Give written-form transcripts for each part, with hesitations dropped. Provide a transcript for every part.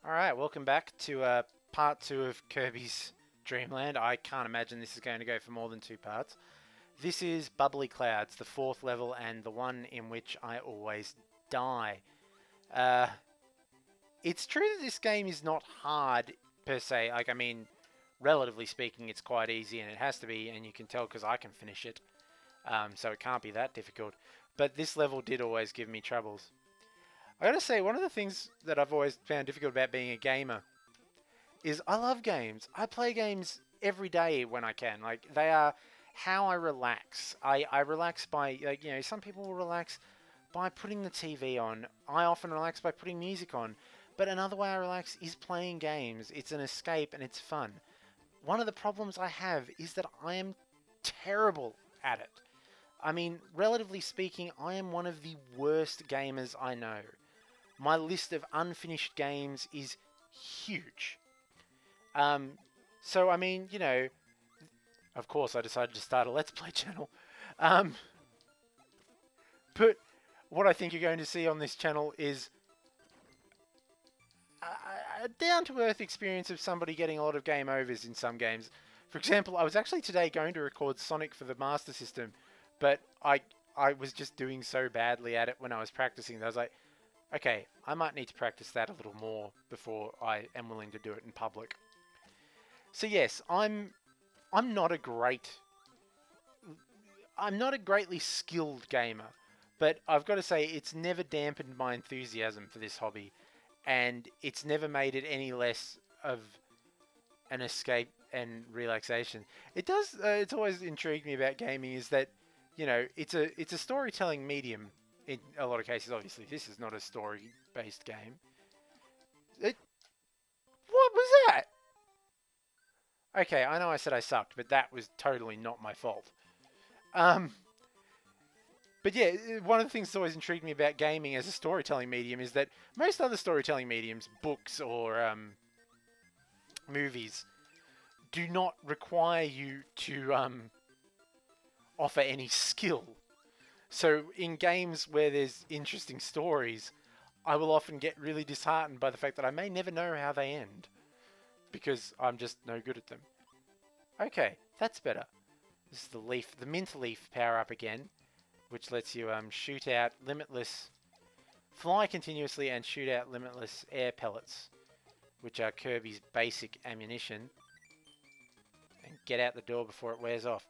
Alright, welcome back to part 2 of Kirby's Dream Land. I can't imagine this is going to go for more than 2 parts. This is Bubbly Clouds, the 4th level, and the one in which I always die. It's true that this game is not hard, per se. Like, I mean, relatively speaking, it's quite easy, and it has to be, and you can tell because I can finish it. So it can't be that difficult. But this level did always give me troubles. I gotta say, one of the things that I've always found difficult about being a gamer is I love games. I play games every day when I can. Like, they are how I relax. I relax by, like, you know, some people will relax by putting the TV on. I often relax by putting music on. But another way I relax is playing games. It's an escape and it's fun. One of the problems I have is that I am terrible at it. I mean, relatively speaking, I am one of the worst gamers I know. My list of unfinished games is huge. So, I mean, you know, of course I decided to start a Let's Play channel. But what I think you're going to see on this channel is a down-to-earth experience of somebody getting a lot of game overs in some games. For example, I was actually today going to record Sonic for the Master System, but I was just doing so badly at it when I was practicing that I was like, okay, I might need to practice that a little more before I am willing to do it in public. So yes, I'm not a greatly skilled gamer, but I've got to say it's never dampened my enthusiasm for this hobby, and it's never made it any less of an escape and relaxation. It does. It's always intrigued me about gaming is that, you know, it's a storytelling medium. In a lot of cases, obviously, this is not a story-based game. What was that? Okay, I know I said I sucked, but that was totally not my fault. But yeah, one of the things that's always intrigued me about gaming as a storytelling medium is that most other storytelling mediums, books or movies, do not require you to offer any skill. So in games where there's interesting stories, I will often get really disheartened by the fact that I may never know how they end, because I'm just no good at them. Okay, that's better. This is the leaf, the mint leaf power up again, which lets you shoot out limitless, fly continuously and shoot out limitless air pellets, which are Kirby's basic ammunition, and get out the door before it wears off.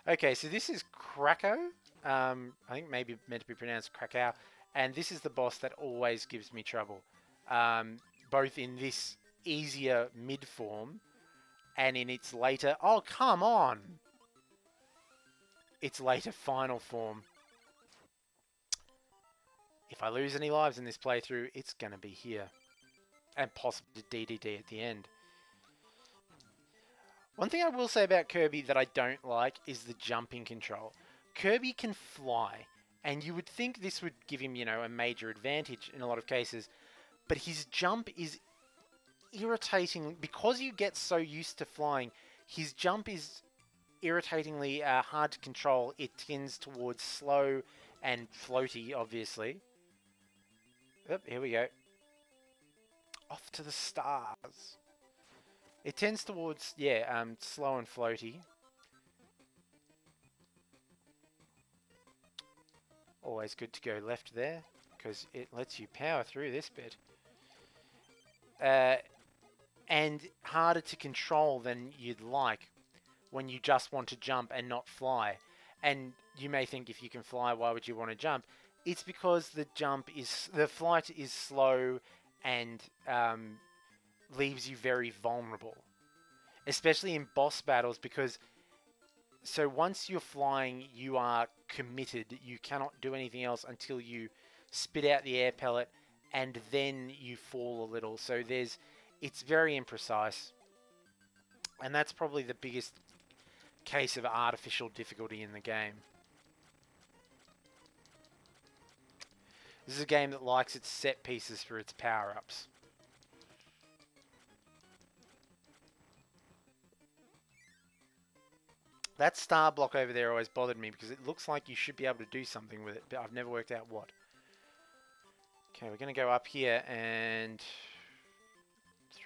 Okay, so this is Krakow. I think maybe meant to be pronounced Krakow, and this is the boss that always gives me trouble, both in this easier mid form and in its later, oh come on, its later final form. If I lose any lives in this playthrough, it's gonna be here, and possibly DeDeDe at the end. One thing I will say about Kirby that I don't like is the jumping control. Kirby can fly, and you would think this would give him, you know, a major advantage in a lot of cases, but his jump is irritating. Because you get so used to flying, his jump is irritatingly hard to control. It tends towards slow and floaty, obviously. Oop, here we go. Off to the stars. It tends towards, yeah, slow and floaty. Always good to go left there, because it lets you power through this bit. And harder to control than you'd like when you just want to jump and not fly. And you may think, if you can fly, why would you want to jump? It's because the flight is slow and leaves you very vulnerable. Especially in boss battles, because so once you're flying, you are committed. You cannot do anything else until you spit out the air pellet, and then you fall a little. So it's very imprecise, and that's probably the biggest case of artificial difficulty in the game. This is a game that likes its set pieces for its power-ups. That star block over there always bothered me because it looks like you should be able to do something with it, but I've never worked out what. Okay, we're going to go up here and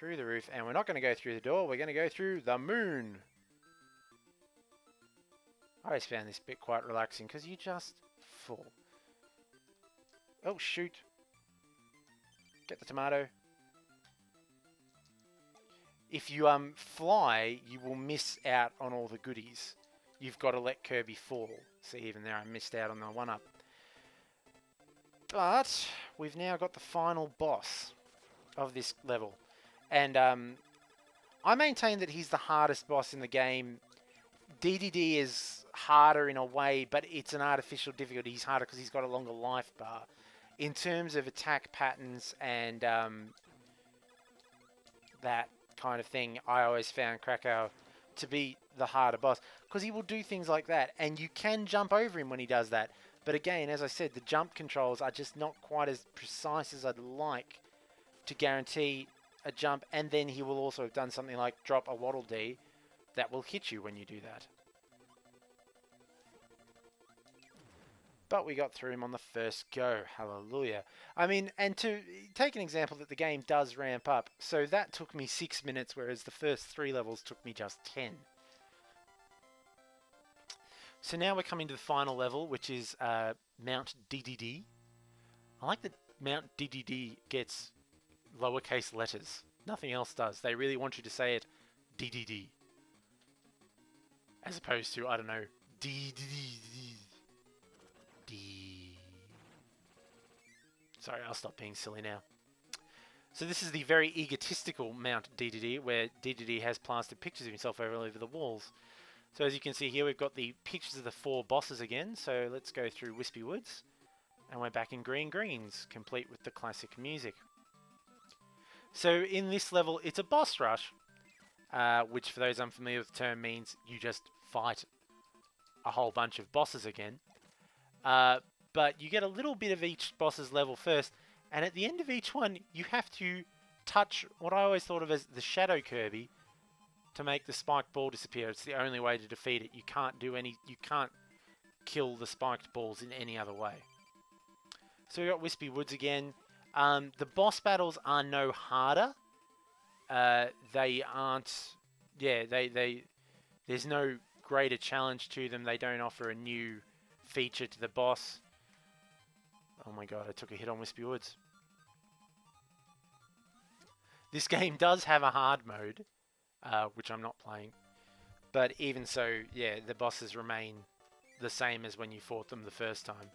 through the roof, and we're not going to go through the door, we're going to go through the moon. I always found this bit quite relaxing because you just fall. Oh, shoot. Get the tomato. If you fly, you will miss out on all the goodies. You've got to let Kirby fall. See, even there I missed out on the 1-up. But we've now got the final boss of this level. And I maintain that he's the hardest boss in the game. DeDeDe is harder in a way, but it's an artificial difficulty. He's harder because he's got a longer life bar. In terms of attack patterns and that kind of thing, I always found Krakow to be the harder boss because he will do things like that, and you can jump over him when he does that. But again, as I said, the jump controls are just not quite as precise as I'd like to guarantee a jump, and then he will also have done something like drop a Waddle Dee that will hit you when you do that. But we got through him on the first go. Hallelujah. I mean, and to take an example that the game does ramp up, so that took me 6 minutes, whereas the first 3 levels took me just 10. So now we're coming to the final level, which is Mount DeDeDe. I like that Mount DeDeDe gets lowercase letters. Nothing else does. They really want you to say it DeDeDe. As opposed to, I don't know, DeDeDe. Sorry, I'll stop being silly now. So this is the very egotistical Mount DeDeDe, where DeDeDe has plastered pictures of himself all over the walls. So as you can see here, we've got the pictures of the 4 bosses again. So let's go through Wispy Woods. And we're back in Green Greens, complete with the classic music. So in this level, it's a boss rush, which for those unfamiliar with the term means you just fight a whole bunch of bosses again. But you get a little bit of each boss's level first, and at the end of each one, you have to touch what I always thought of as the Shadow Kirby to make the spiked ball disappear. It's the only way to defeat it. You can't kill the spiked balls in any other way. So we got Wispy Woods again. The boss battles are no harder. They aren't. Yeah, there's no greater challenge to them. They don't offer a new feature to the boss. Oh my god, I took a hit on Wispy Woods. This game does have a hard mode, which I'm not playing. But even so, yeah, the bosses remain the same as when you fought them the first time.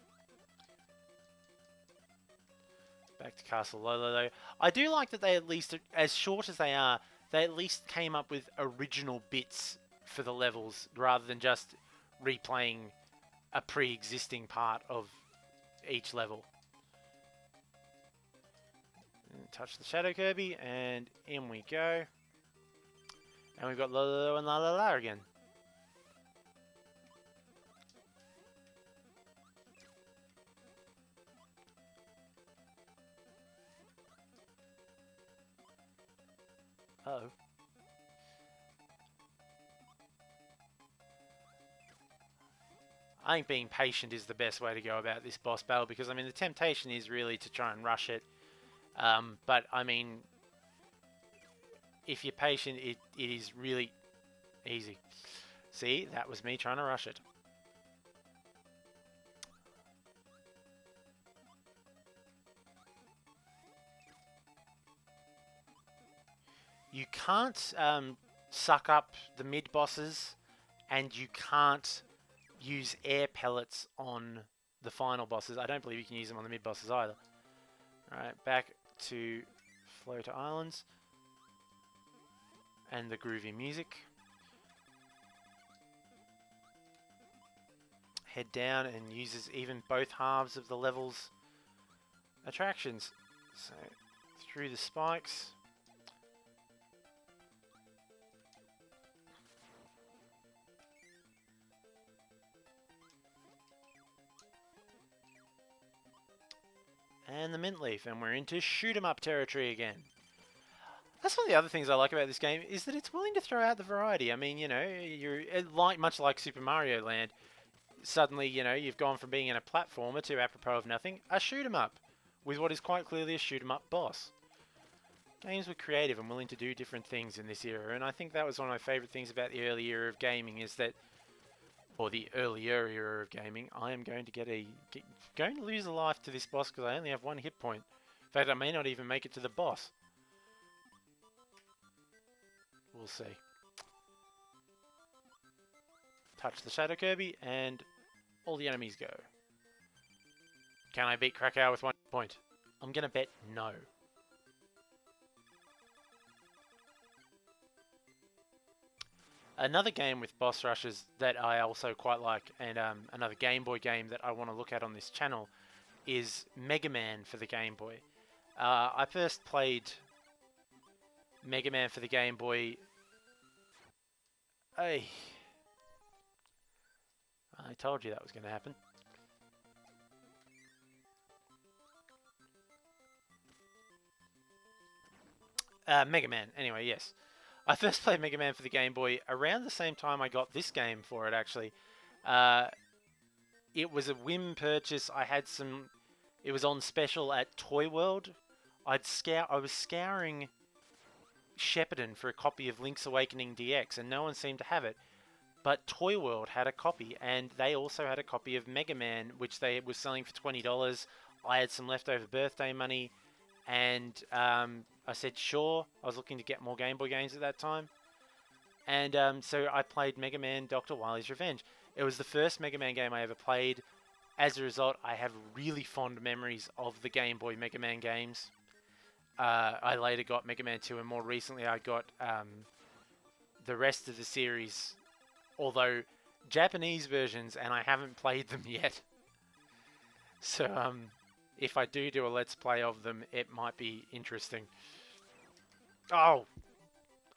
Back to Castle Lolo though. I do like that they at least, as short as they are, they at least came up with original bits for the levels rather than just replaying a pre-existing part of each level. And touch the Shadow Kirby and in we go. And we've got Lolo and La La La again. Uh-oh. I think being patient is the best way to go about this boss battle because, I mean, the temptation is really to try and rush it. But, I mean, if you're patient, it is really easy. See, that was me trying to rush it. You can't suck up the mid-bosses, and you can't use air pellets on the final bosses. I don't believe you can use them on the mid-bosses either. Alright, back to Floater Islands. And the groovy music. Head down and uses even both halves of the level's attractions. So, through the spikes. And the mint leaf, and we're into shoot 'em up territory again. That's one of the other things I like about this game, is that it's willing to throw out the variety. I mean, you know, you're much like Super Mario Land. Suddenly, you know, you've gone from being in a platformer to, apropos of nothing, a shoot 'em up with what is quite clearly a shoot 'em up boss. games were creative and willing to do different things in this era, and I think that was one of my favourite things about the early era of gaming is that, or the earlier era of gaming, I am going to going to lose a life to this boss because I only have 1 hit point. In fact, I may not even make it to the boss. We'll see. Touch the Shadow Kirby, and all the enemies go. Can I beat Krakow with 1 point? I'm going to bet no. Another game with boss rushes that I also quite like, and another Game Boy game that I want to look at on this channel, is Mega Man for the Game Boy. I first played Mega Man for the Game Boy... I told you that was going to happen. Mega Man, anyway, yes. I first played Mega Man for the Game Boy around the same time I got this game for it, actually. It was a whim purchase. I had some... It was on special at Toy World. I was scouring Shepparton for a copy of Link's Awakening DX, and no one seemed to have it. But Toy World had a copy, and they also had a copy of Mega Man, which they were selling for $20. I had some leftover birthday money, and I said sure. I was looking to get more Game Boy games at that time. And so I played Mega Man Dr. Wily's Revenge. It was the first Mega Man game I ever played. As a result, I have really fond memories of the Game Boy Mega Man games. I later got Mega Man 2, and more recently I got the rest of the series, although Japanese versions, and I haven't played them yet. So if I do a Let's Play of them, it might be interesting. Oh!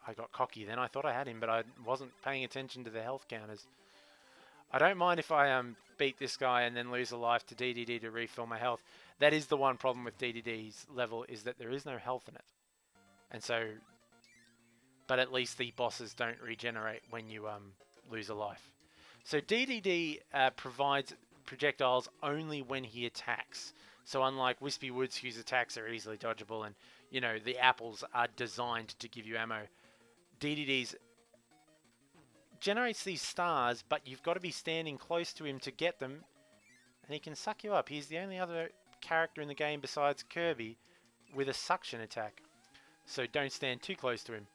I got cocky then. I thought I had him, but I wasn't paying attention to the health counters. I don't mind if I beat this guy and then lose a life to DeDeDe to refill my health. That is the one problem with DeDeDe's level, is that there is no health in it. And so... But at least the bosses don't regenerate when you lose a life. So DeDeDe provides projectiles only when he attacks. So unlike Wispy Woods, whose attacks are easily dodgeable and, you know, the apples are designed to give you ammo, DeDeDe's generates these stars, but you've got to be standing close to him to get them, and he can suck you up. He's the only other character in the game besides Kirby with a suction attack. So don't stand too close to him.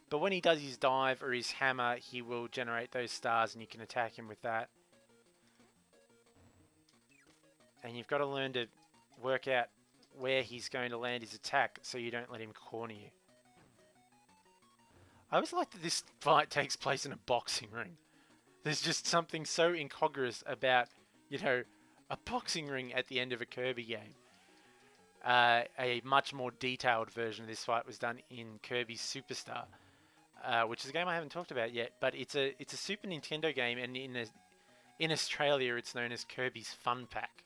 But when he does his dive or his hammer, he will generate those stars and you can attack him with that. And you've got to learn to work out where he's going to land his attack so you don't let him corner you. I always like that this fight takes place in a boxing ring. There's just something so incongruous about, you know, a boxing ring at the end of a Kirby game. A much more detailed version of this fight was done in Kirby Superstar, which is a game I haven't talked about yet, but it's a Super Nintendo game, and in Australia it's known as Kirby's Fun Pack.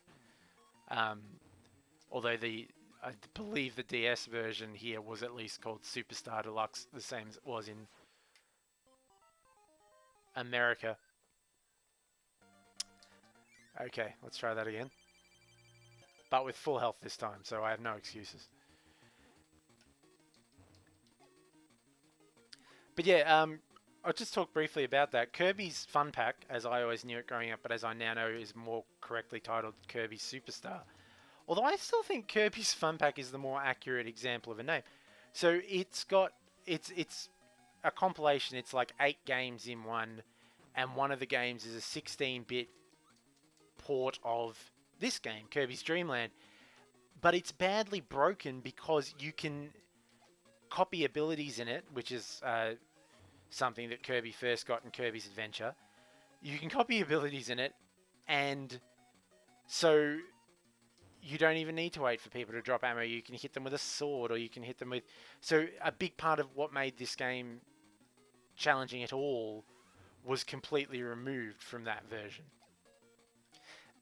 Although I believe the DS version here was at least called Superstar Deluxe, the same as it was in America. Okay, let's try that again. But with full health this time, so I have no excuses. But yeah, I'll just talk briefly about that. Kirby's Fun Pack, as I always knew it growing up, but as I now know is more correctly titled Kirby Superstar. Although I still think Kirby's Fun Pack is the more accurate example of a name. So it's a compilation. It's like 8 games in one, and one of the games is a 16-bit port of this game, Kirby's Dream Land. But it's badly broken because you can copy abilities in it, which is something that Kirby first got in Kirby's Adventure. You can copy abilities in it, and so you don't even need to wait for people to drop ammo. You can hit them with a sword, or you can hit them with... So a big part of what made this game challenging at all was completely removed from that version.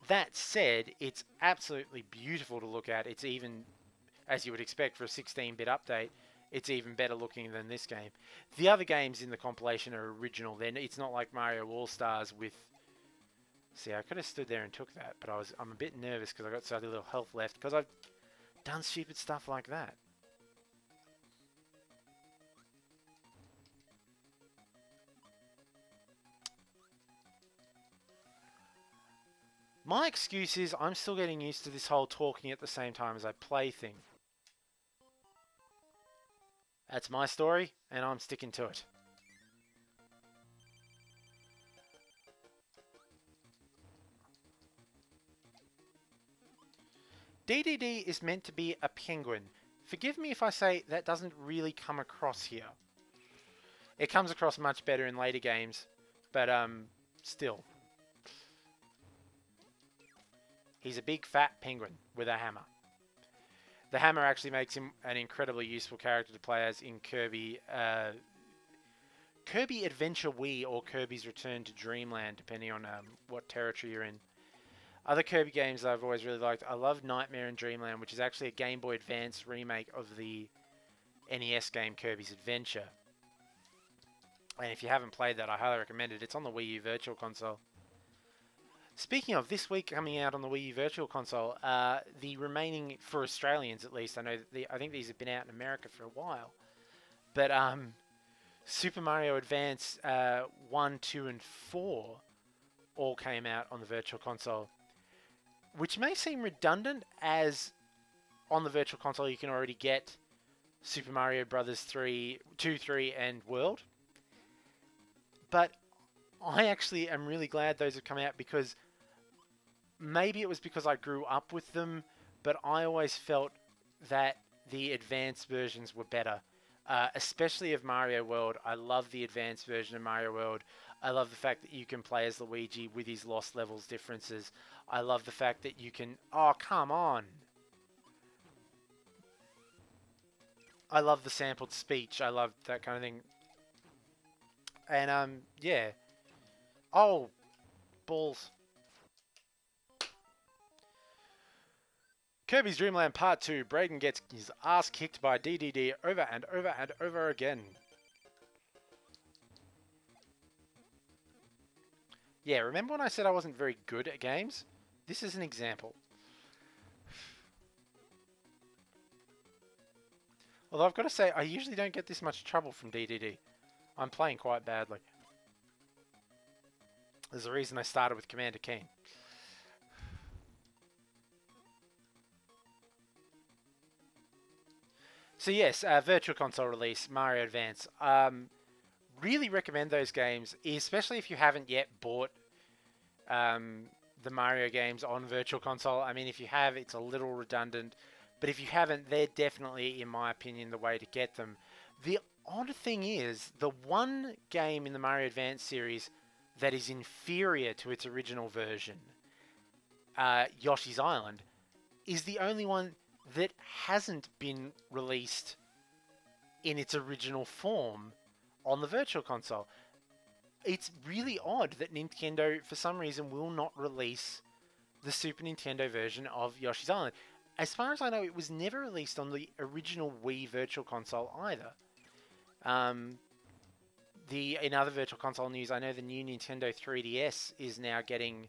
That said, it's absolutely beautiful to look at. It's even, as you would expect for a 16-bit update, it's even better looking than this game. The other games in the compilation are original. Then it's not like Mario All-Stars with... See, I could have stood there and took that, but I'm a bit nervous because I got so little health left because I've done stupid stuff like that. My excuse is I'm still getting used to this whole talking at the same time as I play thing. That's my story, and I'm sticking to it. DeDeDe is meant to be a penguin. Forgive me if I say that doesn't really come across here. It comes across much better in later games, but still. He's a big fat penguin with a hammer. The hammer actually makes him an incredibly useful character to play as in Kirby, Kirby Adventure Wii or Kirby's Return to Dreamland, depending on what territory you're in. Other Kirby games that I've always really liked, I love Nightmare in Dreamland, which is actually a Game Boy Advance remake of the NES game Kirby's Adventure. And if you haven't played that, I highly recommend it. It's on the Wii U Virtual Console. Speaking of, this week coming out on the Wii U Virtual Console, the remaining, for Australians at least, I think these have been out in America for a while, but Super Mario Advance 1, 2, and 4 all came out on the Virtual Console, which may seem redundant, as on the Virtual Console you can already get Super Mario Brothers 3, 2, 3, and World. But I actually am really glad those have come out, because maybe it was because I grew up with them, but I always felt that the advanced versions were better. Especially of Mario World. I love the advanced version of Mario World. I love the fact that you can play as Luigi with his Lost Levels differences. I love the fact that you can... Oh, come on! I love the sampled speech. I love that kind of thing. And, yeah. Oh, balls. Kirby's Dream Land Part 2. Braden gets his ass kicked by DeDeDe over and over and over again. Yeah, remember when I said I wasn't very good at games? This is an example. Although I've got to say, I usually don't get this much trouble from DeDeDe. I'm playing quite badly. There's a reason I started with Commander Keen. So yes, Virtual Console release, Mario Advance. Really recommend those games, especially if you haven't yet bought the Mario games on Virtual Console. I mean, if you have, it's a little redundant. But if you haven't, they're definitely, in my opinion, the way to get them. The odd thing is, the one game in the Mario Advance series that is inferior to its original version, Yoshi's Island, is the only one that hasn't been released in its original form on the Virtual Console. It's really odd that Nintendo, for some reason, will not release the Super Nintendo version of Yoshi's Island. As far as I know, it was never released on the original Wii Virtual Console either. In other Virtual Console news, I know the new Nintendo 3DS is now getting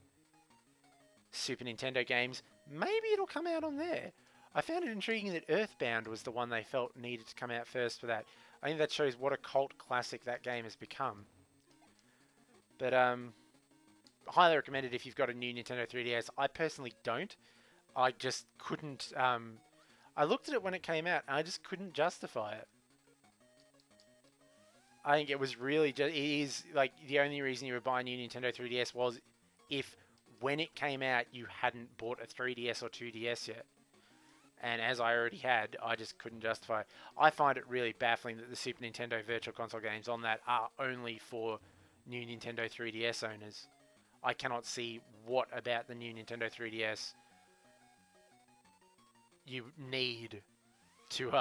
Super Nintendo games. Maybe it'll come out on there. I found it intriguing that Earthbound was the one they felt needed to come out first for that. I think that shows what a cult classic that game has become. But, highly recommended if you've got a new Nintendo 3DS. I personally don't. I just couldn't, I looked at it when it came out, and I just couldn't justify it. I think it was really just, it is, like, the only reason you would buy a new Nintendo 3DS was if, when it came out, you hadn't bought a 3DS or 2DS yet. And as I already had, I just couldn't justify it. I find it really baffling that the Super Nintendo Virtual Console games on that are only for new Nintendo 3DS owners. I cannot see what about the new Nintendo 3DS you need to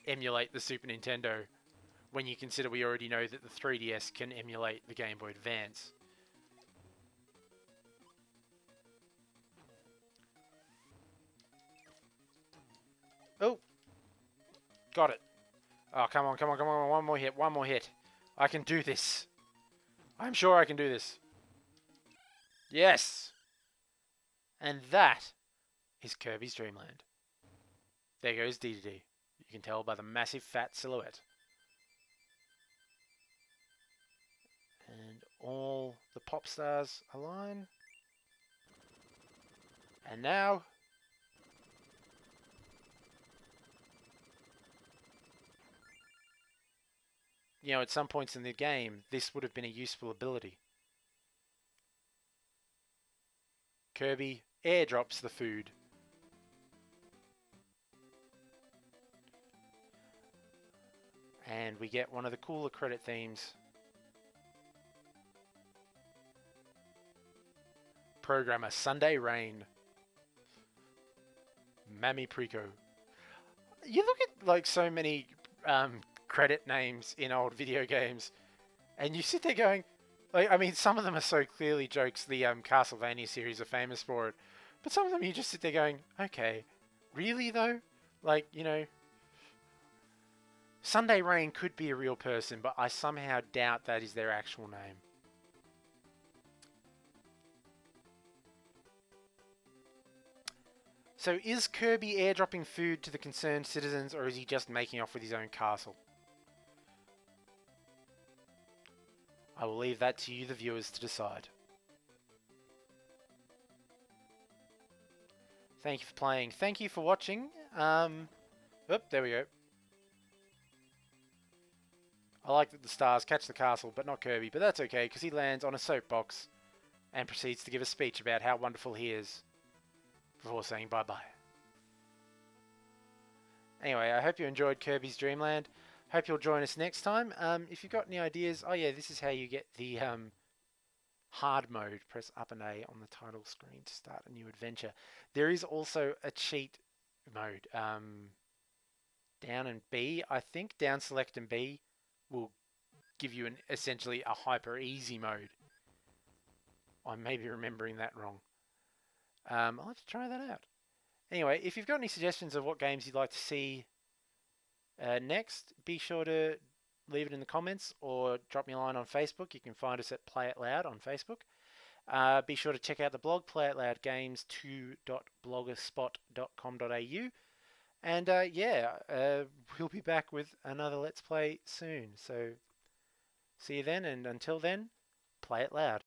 emulate the Super Nintendo, when you consider we already know that the 3DS can emulate the Game Boy Advance. Oh! Got it. Oh, come on, come on, come on. One more hit, one more hit. I can do this. I'm sure I can do this. Yes! And that is Kirby's Dream Land. There goes DeDeDe. You can tell by the massive fat silhouette. And all the pop stars align. And now... you know, at some points in the game, this would have been a useful ability. Kirby airdrops the food. And we get one of the cooler credit themes. Programmer Sunday Rain. Mammy Preco. You look at like so many credit names in old video games, and you sit there going, like, I mean, some of them are so clearly jokes. The Castlevania series are famous for it, but some of them you just sit there going, okay, really though? Like, you know, Sunday Rain could be a real person, but I somehow doubt that is their actual name. So is Kirby airdropping food to the concerned citizens, or is he just making off with his own castle? I will leave that to you, the viewers, to decide. Thank you for playing. Thank you for watching. There we go. I like that the stars catch the castle, but not Kirby. But that's okay, because he lands on a soapbox and proceeds to give a speech about how wonderful he is before saying bye-bye. Anyway, I hope you enjoyed Kirby's Dream Land. Hope you'll join us next time. If you've got any ideas... oh yeah, this is how you get the hard mode. Press up and A on the title screen to start a new adventure. There is also a cheat mode. Down and B, I think. Down, select and B will give you essentially a hyper easy mode. I may be remembering that wrong. I'll have to try that out. Anyway, if you've got any suggestions of what games you'd like to see next, be sure to leave it in the comments or drop me a line on Facebook. You can find us at Play It Loud on Facebook. Be sure to check out the blog, playitloudgames2.blogspot.com.au. And we'll be back with another Let's Play soon. So see you then, and until then, play it loud.